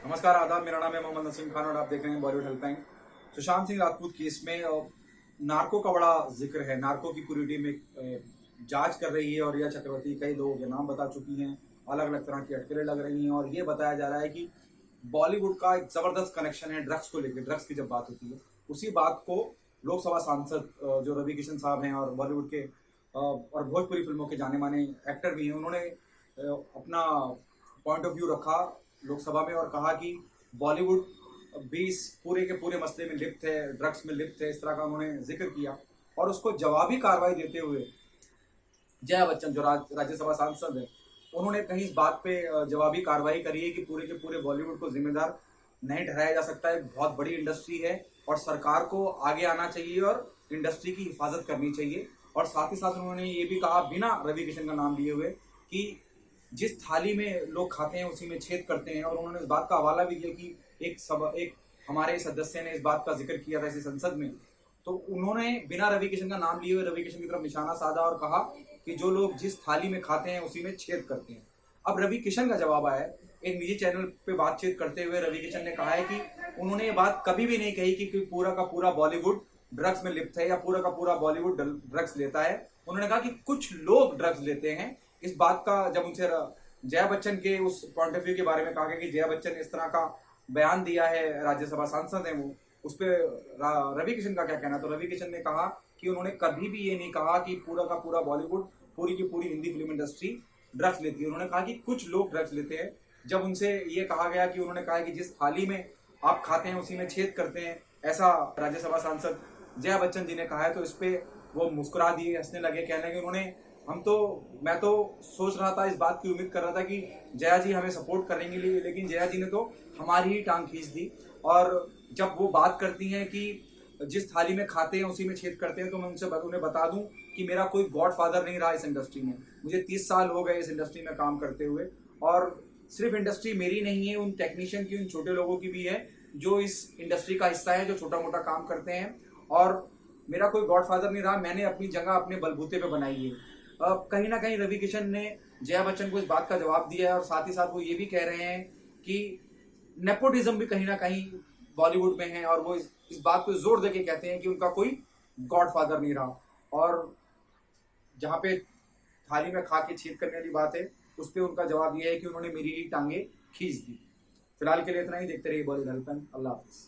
नमस्कार, आदाब। मेरा नाम है मोहम्मद नसीम खान और आप देख रहे हैं बॉलीवुड हेल्पलाइन। सुशांत सिंह राजपूत केस में नार्को का बड़ा जिक्र है। नार्को की पूरी टीम एक जांच कर रही है और रिया चक्रवर्ती कई लोगों के नाम बता चुकी हैं। अलग अलग तरह की अटकलें लग रही हैं और ये बताया जा रहा है कि बॉलीवुड का एक जबरदस्त कनेक्शन है ड्रग्स को लेकर। ड्रग्स की जब बात होती है, उसी बात को लोकसभा सांसद जो रवि किशन साहब हैं और बॉलीवुड के और भोजपुरी फिल्मों के जाने माने एक्टर भी हैं, उन्होंने अपना पॉइंट ऑफ व्यू रखा लोकसभा में और कहा कि बॉलीवुड भी इस पूरे के पूरे मसले में लिप्त है, ड्रग्स में लिप्त है। इस तरह का उन्होंने जिक्र किया और उसको जवाबी कार्रवाई देते हुए जया बच्चन जो राज्यसभा सांसद है, उन्होंने कहीं इस बात पे जवाबी कार्रवाई करी है कि पूरे के पूरे बॉलीवुड को जिम्मेदार नहीं ठहराया जा सकता है। बहुत बड़ी इंडस्ट्री है और सरकार को आगे आना चाहिए और इंडस्ट्री की हिफाजत करनी चाहिए। और साथ ही साथ उन्होंने ये भी कहा, बिना रवि किशन का नाम लिए हुए, कि जिस थाली में लोग खाते हैं उसी में छेद करते हैं। और उन्होंने इस बात का हवाला भी दिया कि एक हमारे सदस्य ने इस बात का जिक्र किया था इसी संसद में, तो उन्होंने बिना रवि किशन का नाम लिए हुए रवि किशन की तरफ निशाना साधा और कहा कि जो लोग जिस थाली में खाते हैं उसी में छेद करते हैं। अब रवि किशन का जवाब आया है। एक निजी चैनल पे बातचीत करते हुए रवि किशन ने कहा है कि उन्होंने ये बात कभी भी नहीं कही कि पूरा का पूरा बॉलीवुड ड्रग्स में लिप्त है या पूरा का पूरा बॉलीवुड ड्रग्स लेता है। उन्होंने कहा कि कुछ लोग ड्रग्स लेते हैं। इस बात का जब उनसे जया बच्चन के उस पॉइंट ऑफ व्यू के बारे में कहा गया कि जया बच्चन ने इस तरह का बयान दिया है, राज्यसभा सांसद है वो, उस पर रवि किशन का क्या कहना। तो रवि किशन ने कहा कि उन्होंने कभी भी ये नहीं कहा कि पूरा का पूरा बॉलीवुड, पूरी की पूरी हिंदी फिल्म इंडस्ट्री ड्रग्स लेती है। उन्होंने कहा कि कुछ लोग ड्रग्स लेते हैं। जब उनसे ये कहा गया कि उन्होंने कहा कि जिस थाली में आप खाते हैं उसी में छेद करते हैं, ऐसा राज्यसभा सांसद जया बच्चन जी ने कहा है, तो इस पे वो मुस्कुरा दिए, हंसने लगे, कहने लगे उन्होंने मैं तो सोच रहा था, इस बात की उम्मीद कर रहा था कि जया जी हमें सपोर्ट करेंगे, लेकिन जया जी ने तो हमारी ही टांग खींच दी। और जब वो बात करती हैं कि जिस थाली में खाते हैं उसी में छेद करते हैं, तो मैं उन्हें बता दूं कि मेरा कोई गॉडफादर नहीं रहा इस इंडस्ट्री में। मुझे 30 साल हो गए इस इंडस्ट्री में काम करते हुए और सिर्फ इंडस्ट्री मेरी नहीं है, उन टेक्नीशियन की, उन छोटे लोगों की भी है जो इस इंडस्ट्री का हिस्सा है, जो छोटा मोटा काम करते हैं। और मेरा कोई गॉडफादर नहीं रहा, मैंने अपनी जगह अपने बलबूते पे बनाई है। कहीं ना कहीं रवि किशन ने जया बच्चन को इस बात का जवाब दिया है और साथ ही साथ वो ये भी कह रहे हैं कि नेपोटिज्म भी कहीं ना कहीं बॉलीवुड में है और वो इस बात को जोर देके कहते हैं कि उनका कोई गॉडफादर नहीं रहा। और जहाँ पे थाली में खा के छेद करने वाली बात है, उस पर उनका जवाब यह है कि उन्होंने मेरी ही टांगे खींच दी। फिलहाल के लिए इतना ही। देखते रहिए बॉलीवुड हेल्पलाइन। अल्लाह हाफिज।